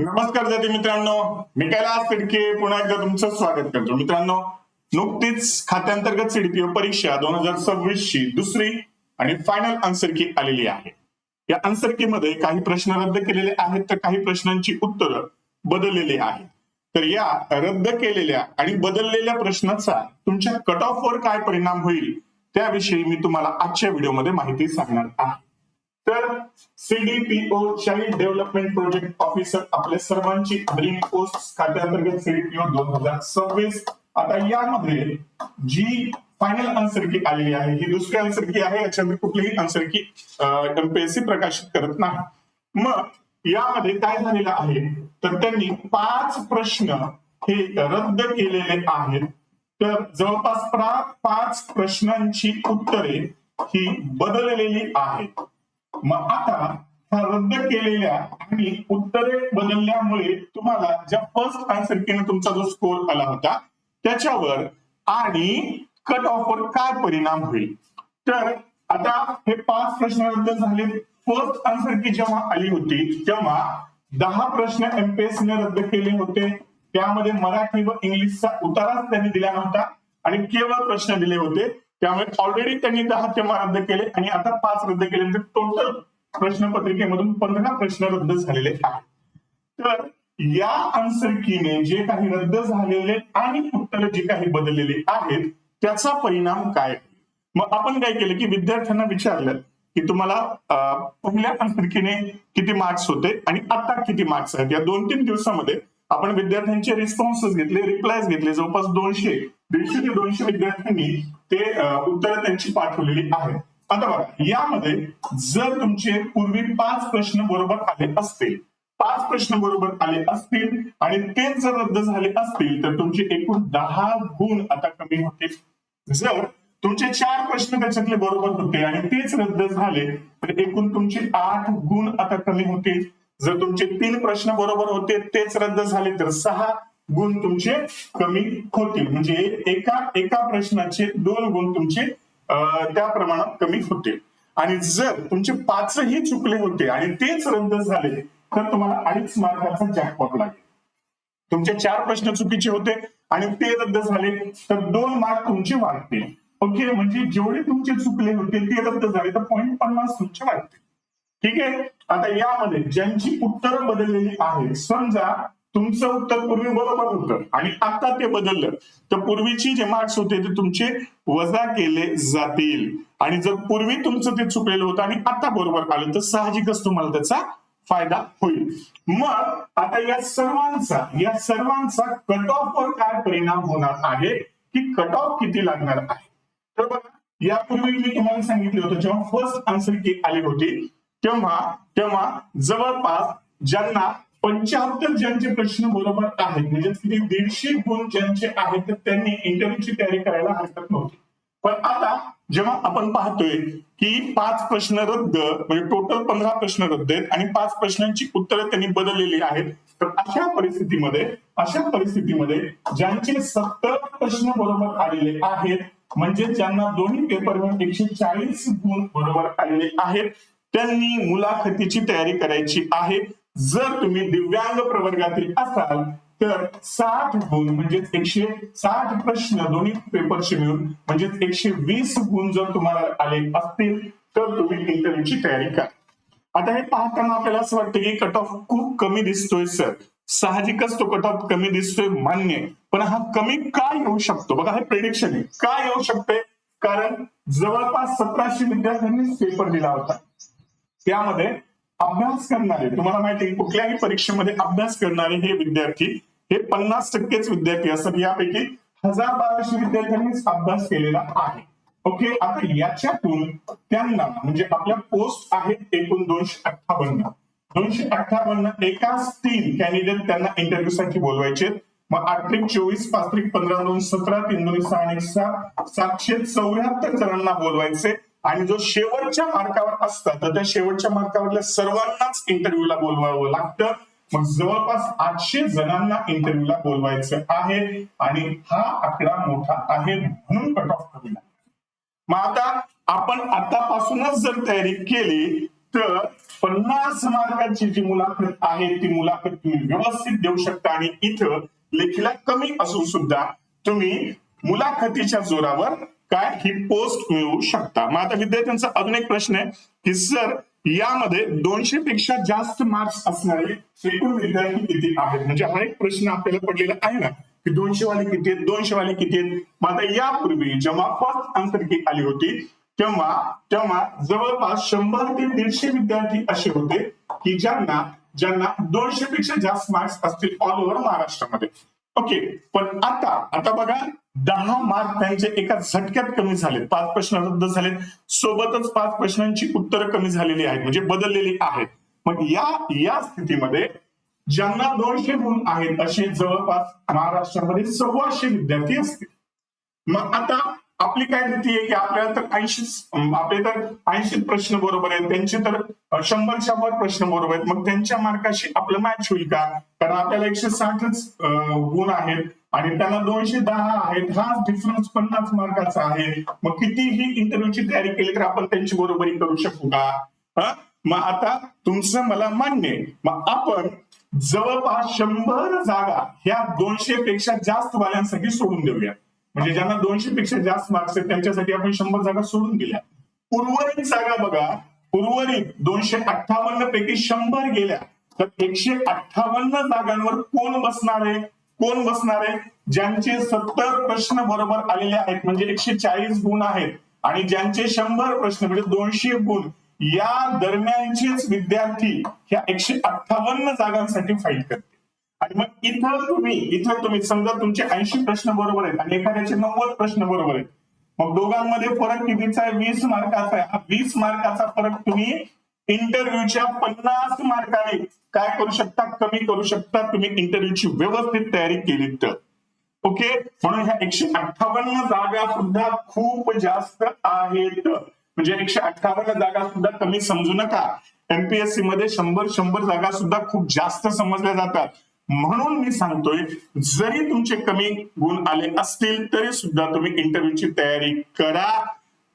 नमस्कार विद्यार्थी मित्रांनो, मी कैलास तिडके पुन्हा एकदा तुमचं स्वागत करतो. मित्रांनो, नुकतीच खात्यांतर्गत सीडीपीओ परीक्षा 2026 ची दुसरी आणि फायनल आन्सर की आलेली आहे. या आन्सर की मध्ये काही प्रश्न रद्द केलेले आहेत तर काही प्रश्नांची उत्तरं बदललेली आहेत. तर या रद्द केलेल्या आणि बदललेल्या प्रश्नाचा तुमच्या कट ऑफ वर काय परिणाम होईल त्याविषयी मी तुम्हाला आजच्या व्हिडिओमध्ये माहिती सांगणार आहे. तर CDPO child development project officer आपल्या सर्वांची ड्रीम पोस्ट खात्यांतर्गत सीडीपीओ 2026. आता यामध्ये जी फायनल आन्सर की आलेली आहे ही दुसरी आन्सर की आहे. याच्यामध्ये कुठलीही आन्सर की एमपीएससी प्रकाशित करत नाही. मग यामध्ये काय झालेलं आहे तर त्यांनी 5 प्रश्न हे रद्द केलेले आहेत. तर जवळपास 5 प्रश्नांची उत्तरे ही बदललेली आहेत. मग आता ह्या रद्द केलेल्या आणि उत्तरे बदलल्यामुळे तुम्हाला ज्या फर्स्ट आन्सर कीने तुमचा जो स्कोर आला होता त्याच्यावर आणि कट ऑफ वर काय परिणाम होईल. तर आता हे 5 प्रश्न रद्द झाले. फर्स्ट आन्सर की जेव्हा आली होती तेव्हा 10 प्रश्न एमपीएससी ने रद्द केले होते. त्यामध्ये मराठी व इंग्लिशचा उताराच त्यांनी दिला नव्हता आणि केवळ प्रश्न दिले होते. त्यामुळे ऑलरेडी त्यांनी 10 तेव्हा रद्द केले आणि आता 5 रद्द केले. टोटल प्रश्नपत्रिकेमधून 15 प्रश्न रद्द झालेले आहेत. तर या आन्सर कीने जे काही रद्द झालेले आणि उत्तर जे काही बदललेली आहेत त्याचा परिणाम काय. मग आपण काय केलं की विद्यार्थ्यांना विचारलं की तुम्हाला पहिल्या आन्सर कीने किती मार्क्स होते आणि आता किती मार्क्स आहेत. या 2-3 दिवसामध्ये आपण विद्यार्थ्यांचे रिस्पॉन्सेस घेतले, रिप्लायज घेतले. जवळपास 150 ते 200 विद्यार्थ्यांनी ते उत्तर त्यांची पाठवलेली आहेत. आता बघा, यामध्ये जर तुमचे पूर्वी 5 प्रश्न बरोबर आले असतील, 5 प्रश्न बरोबर आले असतील आणि तेच जर रद्द झाले असतील तर तुमचे एकूण 10 गुण आता कमी होतील. जर तुमचे 4 प्रश्न त्याच्यातले बरोबर होते आणि तेच रद्द झाले तर एकूण तुमचे 8 गुण आता कमी होतील. जर तुमचे 3 प्रश्न बरोबर होते तेच रद्द झाले तर 6 गुण तुमचे कमी होतील. म्हणजे एका प्रश्नाचे 2 गुण तुमचे त्या प्रमाणात कमी होतील. आणि जर तुमचे 5ही चुकले होते आणि तेच रद्द झाले तर तुम्हाला 2.5 मार्काचा जॅकपॉट लागेल. तुमचे 4 प्रश्न चुकीचे होते आणि ते रद्द झाले तर 2 मार्क तुमचे वाढतील. ओके, म्हणजे जेवढे तुमचे चुकले होते ते रद्द झाले तर 0.50 तुमचे वाढतील. ठीक आहे. आता यामध्ये ज्यांची उत्तरं बदललेली आहेत, समजा तुमचं उत्तर पूर्वी बरोबर होतं आणि आता ते बदललं तर पूर्वीची जे मार्क्स होते ते तुमचे वजा केले जातील. आणि जर पूर्वी तुमचं ते चुकलेलं होतं आणि आता बरोबर आलं तर साहजिकच तुम्हाला त्याचा फायदा होईल. मग आता या सर्वांचा कट ऑफ वर काय परिणाम होणार आहे की कट ऑफ किती लागणार आहे. तर बघा, यापूर्वी मी तुम्हाला सांगितलं होतं जेव्हा फर्स्ट आन्सर की आली होती तेव्हा जवळपास ज्यांना 75 ज्यांचे प्रश्न बरोबर आहेत म्हणजे किती 150 गुण ज्यांचे आहेत तर त्यांनी इंटरव्ह्यूची तयारी करायला हरकत नव्हती. पण आता जेव्हा आपण पाहतोय की 5 प्रश्न रद्द म्हणजे टोटल 15 प्रश्न रद्द आहेत आणि 5 प्रश्नांची उत्तरं त्यांनी बदललेली आहेत. तर अशा परिस्थितीमध्ये ज्यांचे 70 प्रश्न बरोबर आलेले आहेत म्हणजे ज्यांना दोन्ही पेपरवर 140 गुण बरोबर आलेले आहेत त्यांनी मुलाखतीची तयारी करायची आहे. जर तुम्ही दिव्यांग प्रवर्गातील असाल तर 60 गुण म्हणजे 160 प्रश्न दोन्ही पेपरचे मिळून म्हणजे 120 गुण जर तुम्हाला आले असतील तर तुम्ही इंटरव्ह्यूची तयारी करा. आता हे पाहताना आपल्याला असं वाटतं की कट ऑफ खूप कमी दिसतोय सर. साहजिकच तो कट ऑफ कमी दिसतोय, मान्य. पण हा कमी काय येऊ शकतो बघा, हे प्रेडिक्शन आहे. काय येऊ शकते कारण जवळपास 1700 विद्यार्थ्यांनी पेपर दिला होता. त्यामध्ये अभ्यास करणारे तुम्हाला माहिती आहे कुठल्याही परीक्षेमध्ये अभ्यास करणारे हे विद्यार्थी हे 50%च विद्यार्थी असतात. यापैकी 1000-1200 विद्यार्थ्यांनीच अभ्यास केलेला आहे. ओके, आता याच्यातून त्यांना म्हणजे आपल्या पोस्ट आहेत एकूण 258 एकाच 3 कॅन्डिडेट त्यांना इंटरव्ह्यू साठी बोलवायचे. मग 8 त्रिक 24, 5 त्रिक 15, 2 17, 3 2 6 आणि 6 774 जणांना बोलवायचे. आणि जो शेवटच्या मार्कावर असतात तर त्या शेवटच्या मार्कावरल्या सर्वांनाच इंटरव्ह्यूला बोलवावं लागतं. मग जवळपास 800 जणांना इंटरव्ह्यूला बोलवायचं आहे आणि हा आकडा मोठा आहे म्हणून कट ऑफ कमी लागतो. मग आता आपण आतापासूनच जर तयारी केली तर 50 मार्काची जी मुलाखत आहे ती मुलाखत तुम्ही व्यवस्थित देऊ शकता आणि इथं लेखीला कमी असून सुद्धा तुम्ही मुलाखतीच्या जोरावर काय ही पोस्ट मिळवू शकता. मग आता विद्यार्थ्यांचा अजून एक प्रश्न आहे की सर यामध्ये 200 पेक्षा जास्त मार्क्स असणारे एकूण विद्यार्थी किती आहेत? म्हणजे हा एक प्रश्न आपल्याला पडलेला आहे ना की 200 वाले किती आहेत, 200 वाले किती आहेत. मग आता यापूर्वी जेव्हा फर्स्ट आन्सर की आली होती तेव्हा जवळपास 100 ते 150 विद्यार्थी असे होते की ज्यांना 200 पेक्षा जास्त मार्क्स असतील ऑल ओव्हर महाराष्ट्रामध्ये. ओके, पण आता बघा 10 मार्क त्यांचे एका झटक्यात कमी झालेत, 5 प्रश्न रद्द झालेत, सोबतच 5 प्रश्नांची उत्तरं कमी झालेली आहेत, म्हणजे बदललेली आहेत. मग या स्थितीमध्ये ज्यांना 200 गुण आहेत असे जवळपास महाराष्ट्रामध्ये 1,600 विद्यार्थी असतील. मग आता आपली काय स्थिती आहे की आपल्याला तर 80 प्रश्न बरोबर आहेत, त्यांचे तर 100च्या वर प्रश्न बरोबर आहेत. मग त्यांच्या मार्काशी आपलं मॅच होईल का? कारण आपल्याला 160च गुण आहेत आणि त्यांना 210 आहेत, हा डिफरन्स 50 मार्काचा आहे. मग कितीही इंटरव्ह्यूची तयारी केली तर आपण त्यांची बरोबरी करू शकू का? मग आता तुमचं मला मान्य आहे. मग आपण जवळपास 100 जागा ह्या 200 पेक्षा जास्त वाल्यांसाठी सोडून देऊया. म्हणजे ज्यांना 200 पेक्षा जास्त मार्क्स आहेत त्यांच्यासाठी आपण 100 जागा सोडून दिल्या. उर्वरित जागा बघा, उर्वरित 258 पैकी 100 गेल्या तर 158 जागांवर कोण बसणार आहे? ज्यांचे 70 प्रश्न बरोबर आलेले आहेत, म्हणजे 140 गुण आहेत आणि ज्यांचे 100 प्रश्न म्हणजे 200 गुण या दरम्यानचेच विद्यार्थी ह्या 158 जागांसाठी फाईल करतील. आणि मग इथं तुम्ही समजा तुमचे 80 प्रश्न बरोबर आहेत आणि एखाद्याचे 90 प्रश्न बरोबर आहेत, मग दोघांमध्ये फरक कितीचा आहे? 20 मार्काचा आहे. हा 20 मार्काचा फरक तुम्ही इंटरव्ह्यूच्या 50 मार्काने काय करू शकता? कमी करू शकता, तुम्ही इंटरव्ह्यूची व्यवस्थित तयारी केली तर. ओके, म्हणून ह्या 158 जागा सुद्धा खूप जास्त आहेत. म्हणजे 158 जागा सुद्धा कमी समजू नका. एमपीएससी मध्ये 100 जागा सुद्धा खूप जास्त समजल्या जातात. म्हणून मी सांगतोय जरी तुमचे कमी गुण आले असतील तरी सुद्धा तुम्ही इंटरव्ह्यूची तयारी करा,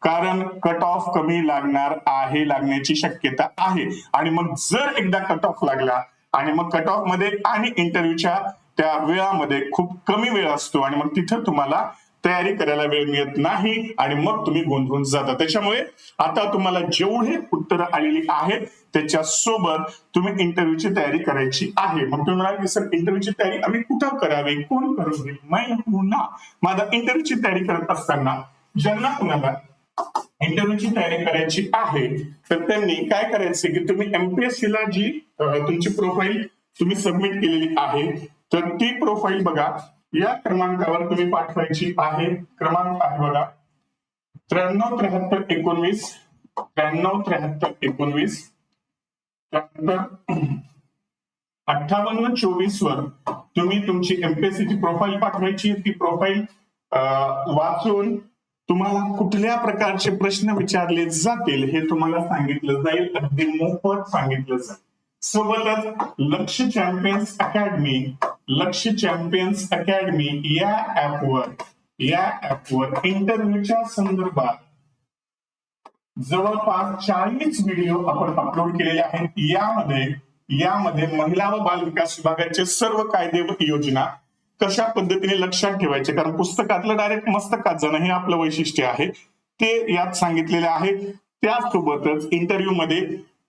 कारण कट ऑफ कमी लागण्याची शक्यता आहे. आणि मग जर एकदा कट ऑफ लागला आणि मग कट ऑफ मध्ये आणि इंटरव्ह्यूच्या त्या वेळामध्ये खूप कमी वेळ असतो आणि मग तिथं तुम्हाला तयारी करायला वेळ मिळत नाही आणि मग तुम्ही गोंधळून जाता. त्याच्यामुळे आता तुम्हाला जेवढे उत्तरं आलेली आहेत त्याच्यासोबत तुम्ही इंटरव्ह्यूची तयारी करायची आहे. मग तुम्ही म्हणाल की सर इंटरव्ह्यूची तयारी आम्ही कुठं करावी, कोण करू घेईल? माझा इंटरव्ह्यूची तयारी करत असताना ज्यांना कुणाला इंटरव्ह्यूची तयारी करायची आहे तर त्यांनी काय करायचं की तुम्ही एमपीएससी ला जी तुमची प्रोफाईल तुम्ही सबमिट केलेली आहे तर ती प्रोफाईल बघा, या क्रमांकावर तुम्ही पाठवायची आहे. क्रमांक आहे बघा 937319 937319 5824 वर तुम्ही तुमची एमपीएससी ची प्रोफाईल पाठवायची. ती प्रोफाईल वाचून तुम्हाला कुठल्या प्रकारचे प्रश्न विचारले जातील हे तुम्हाला सांगितलं जाईल, अगदी मोफत सांगितलं जाईल. सोबतच लक्ष चॅम्पियन्स अकॅडमी या ऍपवर इंटरव्ह्यूच्या संदर्भात जवळपास 40 व्हिडिओ आपण अपलोड केलेले आहेत. यामध्ये महिला व बाल विकास विभागाचे सर्व कायदे व योजना कशा पद्धतीने लक्षात ठेवायचे, कारण पुस्तकातलं डायरेक्ट मस्तकात जाणं हे आपलं वैशिष्ट्य आहे, ते यात सांगितलेले आहे. त्यासोबतच इंटरव्ह्यू मध्ये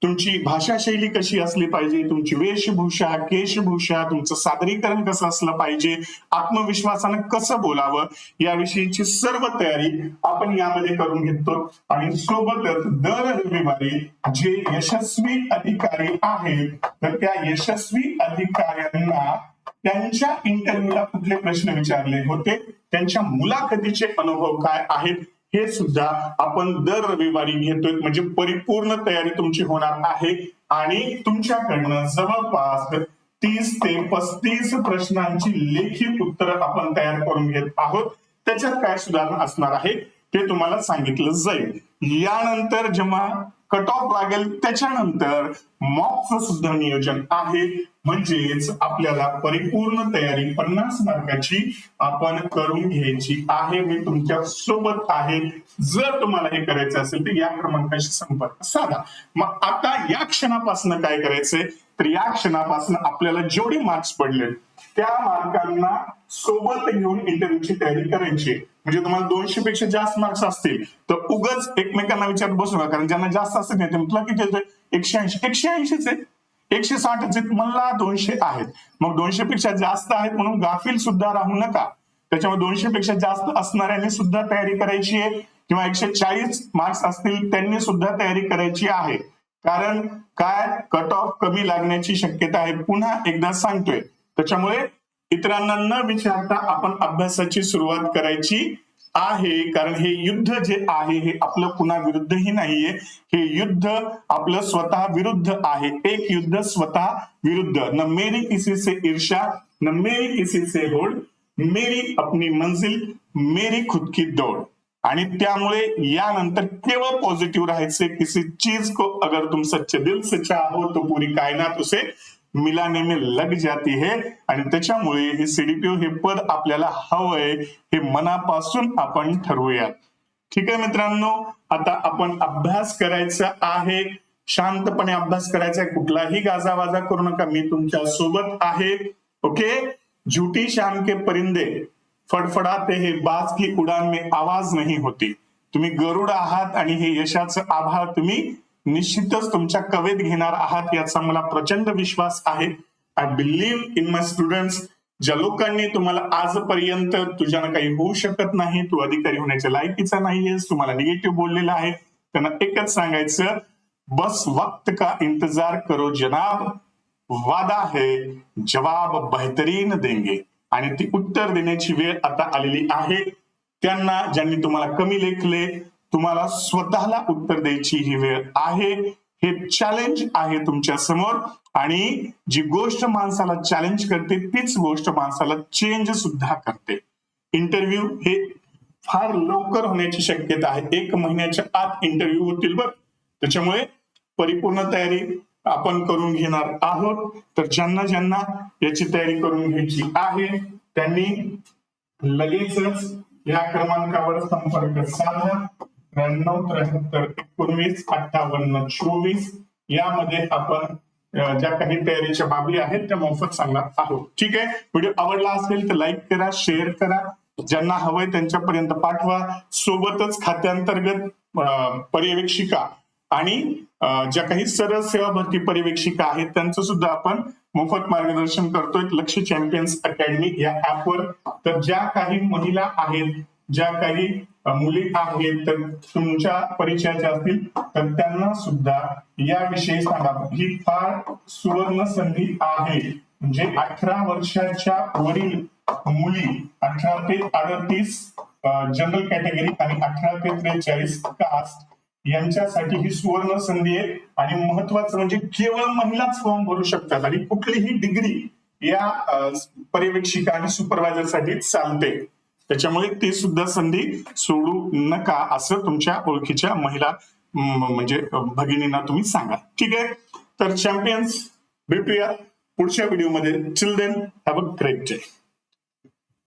तुमची भाषा शैली कशी असली पाहिजे, तुमची वेशभूषा, केशभूषा, तुमचं सादरीकरण कसं असलं पाहिजे, आत्मविश्वासानं कसं बोलावं याविषयीची सर्व तयारी आपण यामध्ये करून घेतो. आणि सोबतच दर रविवारी जे यशस्वी अधिकारी आहेत तर त्या यशस्वी अधिकाऱ्यांना त्यांच्या इंटरव्ह्यूला कुठले प्रश्न विचारले होते, त्यांच्या मुलाखतीचे अनुभव काय आहेत हे सुद्धा आपण दर रविवारी घेतोय. म्हणजे परिपूर्ण तयारी तुमची होणार आहे आणि तुमच्याकडनं जवळपास 30 ते 35 प्रश्नांची लेखी उत्तरं आपण तयार करून घेत आहोत. त्याच्यात काय सुधारणा असणार आहे ते तुम्हाला सांगितलं जाईल. यानंतर जेव्हा कट ऑफ लागेल त्याच्यानंतर मॉकचं सुद्धा नियोजन आहे. म्हणजेच आपल्याला परिपूर्ण तयारी 50 मार्काची आपण करून घ्यायची आहे. मी तुमच्या सोबत आहे. जर तुम्हाला हे करायचं असेल तर या क्रमांकाशी संपर्क साधा. मग आता या क्षणापासून काय करायचंय, तर या क्षणापासून आपल्याला जेवढे मार्क्स पडले त्या मार्कांना सोबत घेऊन इंटरव्ह्यूची तयारी करायची. म्हणजे तुम्हाला 200 पेक्षा जास्त मार्क्स असतील तर उगाच एकमेकांना विचारत बसू नका. कारण ज्यांना जास्त असतील नाही तुला किती येतोय, 180 आहे, 160 आहेत, मला 200 आहेत. मग 200 पेक्षा जास्त आहेत म्हणून गाफील सुद्धा राहू नका. त्याच्यामुळे 200 पेक्षा जास्त असणाऱ्यांनी सुद्धा तयारी करायची आहे, किंवा 140 मार्क्स असतील त्यांनी सुद्धा तयारी करायची आहे. कारण काय, कट ऑफ कमी लागण्याची शक्यता आहे, पुन्हा एकदा सांगतोय. त्याच्यामुळे इतरांना न विचारता आपण अभ्यासाची सुरुवात करायची आहे. कारण हे युद्ध जे आहे हे आपलं कुणा विरुद्धही नाहीये, हे युद्ध आपलं स्वतः विरुद्ध आहे. एक युद्ध स्वतः विरुद्ध. न मेरी किसी से ईर्ष्या, न मेरी किसी से होड़, मेरी अपनी मंजिल, मेरी खुद की दौड़. आणि त्यामुळे यानंतर केवळ पॉझिटिव्ह राहायचे. किसी चीज को अगर तुम सच्चे दिल से चाहो तो पूरी कायनात उसे मिलाने में लग जाती है. आणि त्याच्यामुळे हे सीडीपीओ हे पद आपल्याला हवंय, हे मनापासून आपण ठरवूयात. ठीक आहे मित्रांनो, आता आपण अभ्यास करायचा आहे, शांतपणे अभ्यास करायचा आहे, कुठलाही गाजावाजा करू नका. मी तुमच्या सोबत आहे. ओके. झूठी शाम के परिंदे फडफडाते हे बाज की उडान में आवाज नहीं होती. तुम्ही गरुड आहात आणि हे यशाचं आभार तुम्ही निश्चितच तुमच्या कवेत घेणार आहात याचा मला प्रचंड विश्वास आहे. I believe in my students. ज्या लोकांनी तुम्हाला आजपर्यंत तुझ्यानं काही होऊ शकत नाही, तू अधिकारी होण्याच्या लायकीचा नाहीयेस, तुम्हाला निगेटिव्ह बोललेलं आहे, त्यांना एकच सांगायचं, बस वक्त का इंतजार करो जनाब, वादा है जवाब बेहतरीन देंगे. आणि ती उत्तर देण्याची वेळ आता आलेली आहे. त्यांना ज्यांनी तुम्हाला कमी लेखले, तुम्हाला स्वतःला उत्तर द्यायची ही वेळ आहे. हे चॅलेंज आहे तुमच्या समोर. आणि जी गोष्ट माणसाला चॅलेंज करते तीच गोष्ट माणसाला चेंज सुद्धा करते. इंटरव्ह्यू हे फार लवकर होण्याची शक्यता आहे. 1 महिन्याच्या आत इंटरव्ह्यू होतील बरं. त्याच्यामुळे परिपूर्ण तयारी आपण करून घेणार आहोत. तर ज्यांना ज्यांना याची तयारी करून घ्यायची आहे त्यांनी लगेचच या क्रमांकावर संपर्क साधा. 93-73-19-58-24 यामध्ये आपण ज्या काही तयारीच्या बाबी आहेत त्या मोफत सांगणार आहोत. ठीक आहे. व्हिडिओ आवडला असेल तर लाईक करा, शेअर करा, ज्यांना हवंय त्यांच्यापर्यंत पाठवा. सोबतच खात्यांतर्गत पर्यवेक्षिका आणि ज्या काही सरळ सेवा भरती पर्यवेक्षिका आहेत त्यांचं सुद्धा आपण मोफत मार्गदर्शन करतोय लक्ष्य चॅम्पियन्स अकॅडमी या ऍपवर. तर ज्या काही महिला आहेत, ज्या काही मुली आहेत तर तुमच्या परिचयाच्या असतील तर त्यांना सुद्धा याविषयी सांगा. ही फार सुवर्ण संधी आहे. म्हणजे 18 वर्षाच्या वरील मुली, 18 ते 38 जनरल कॅटेगरी आणि 18 ते 43 कास्ट यांच्यासाठी ही सुवर्ण संधी आहे. आणि महत्वाचं म्हणजे केवळ महिलाच फॉर्म भरू शकतात आणि कुठलीही डिग्री या पर्यवेक्षिका आणि सुपरवायझर साठी चालते. त्याच्यामुळे ती सुद्धा संधी सोडू नका असं तुमच्या ओळखीच्या महिला म्हणजे भगिनींना तुम्ही सांगा. ठीक आहे. तर चॅम्पियन्स भेटूया पुढच्या व्हिडिओमध्ये. Till then have a great day.